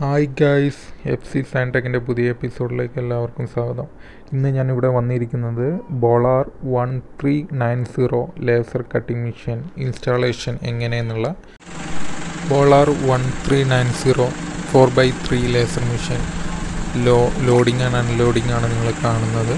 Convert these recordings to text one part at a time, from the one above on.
Hi guys, FC സാൻടെക്കിൻ്റെ പുതിയ എപ്പിസോഡിലേക്ക് എല്ലാവർക്കും സ്വാഗതം. ഇന്ന് ഞാനിവിടെ വന്നിരിക്കുന്നത് ബോളാർ 1390 ലേസർ കട്ടിംഗ് മെഷീൻ ഇൻസ്റ്റാളേഷൻ എങ്ങനെയെന്നുള്ള ബോളാർ 1390 4x3 laser machine loading and unloading ആണ് നിങ്ങൾ കാണുന്നത്.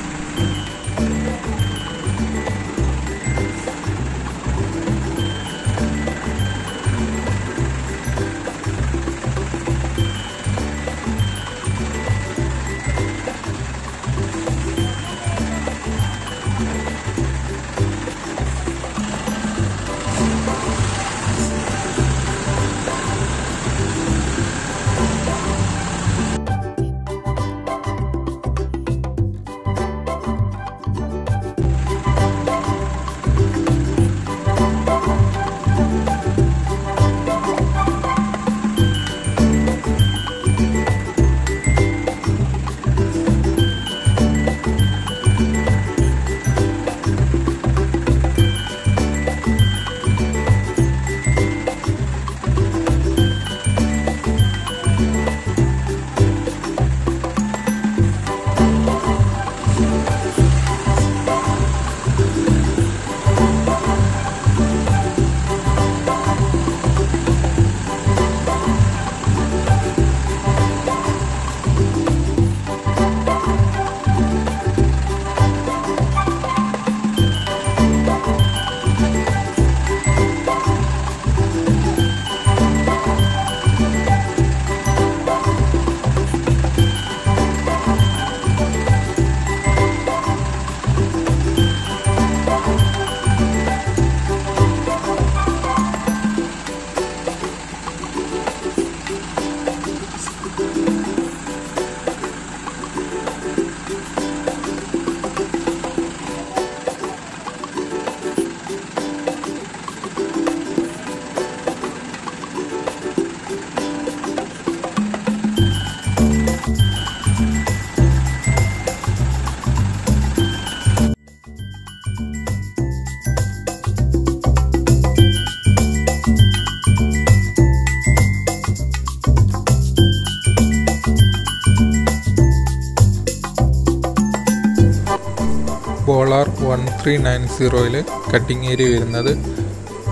ബോളാർ 1390 കട്ടിംഗ് ഏരിയ വരുന്നത്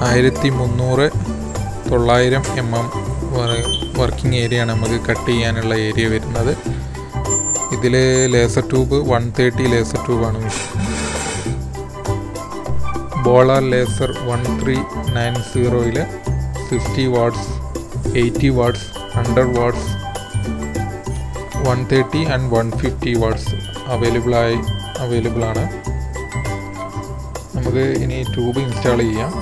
1300-900 mm വർക്കിംഗ് ഏരിയ ആണ് നമുക്ക് കട്ട് ചെയ്യാനുള്ള ഏരിയ വരുന്നത്. ഇതിൽ ലേസർ ട്യൂബ് 130 ലേസർ ട്യൂബാണ്. ബോളാർ laser 1390 60 watts, 80 watts, 100 watts, 130 and 150 watts available ആണ്. നമുക്ക് ഇനി ട്യൂബ് ഇൻസ്റ്റാൾ ചെയ്യാം.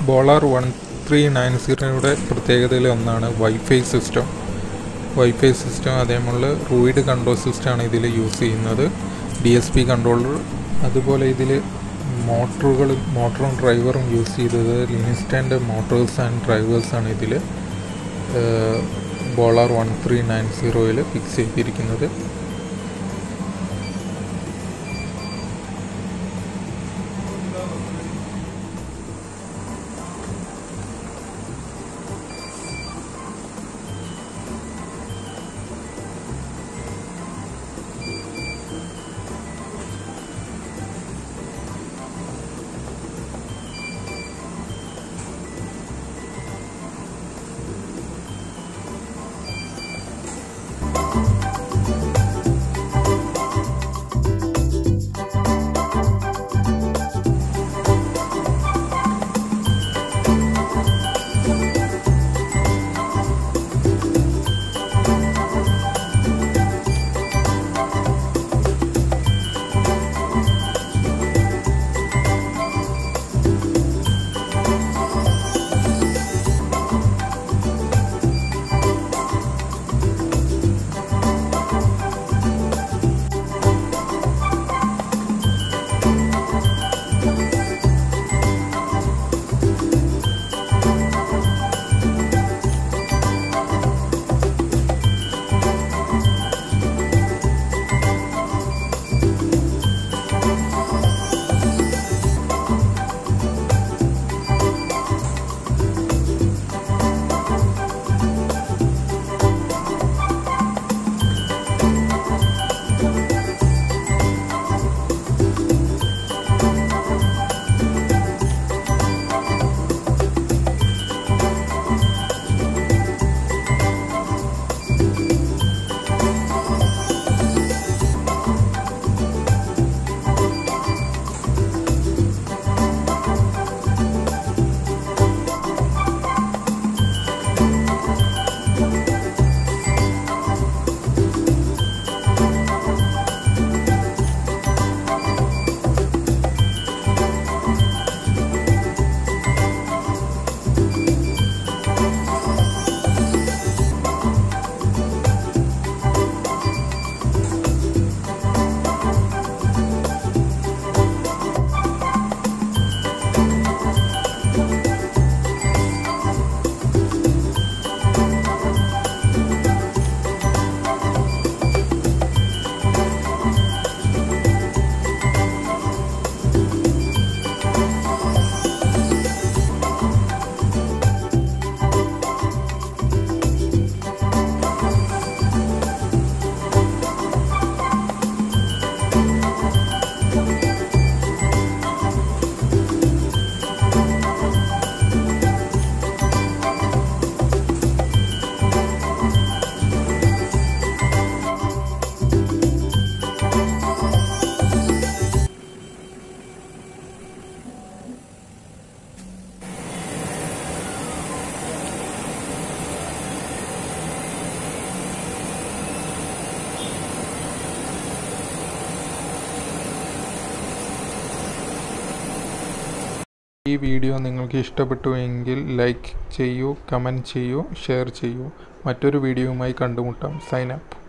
ബോളാർ 1390 പ്രത്യേകതയിൽ ഒന്നാണ് വൈഫൈ സിസ്റ്റം. അതേപോലെ റൂയിഡ് കൺട്രോൾ സിസ്റ്റമാണ് ഇതിൽ യൂസ് ചെയ്യുന്നത്, DSP കൺട്രോളർ. അതുപോലെ ഇതിൽ മോട്ടറും ഡ്രൈവറും യൂസ് ചെയ്തത് ലിനിസ്റ്റാൻ്റെ മോട്ടോഴ്സ് ആൻഡ് ഡ്രൈവേഴ്സാണ് ഇതിൽ ബോളാർ 1390 ഫിക്സ് ചെയ്തിരിക്കുന്നത്. ഈ വീഡിയോ നിങ്ങൾക്ക് ഇഷ്ടപ്പെട്ടുവെങ്കിൽ ലൈക്ക് ചെയ്യൂ, കമൻറ്റ് ചെയ്യൂ, ഷെയർ ചെയ്യൂ. മറ്റൊരു വീഡിയോയുമായി കണ്ടുമുട്ടാം. Sign up.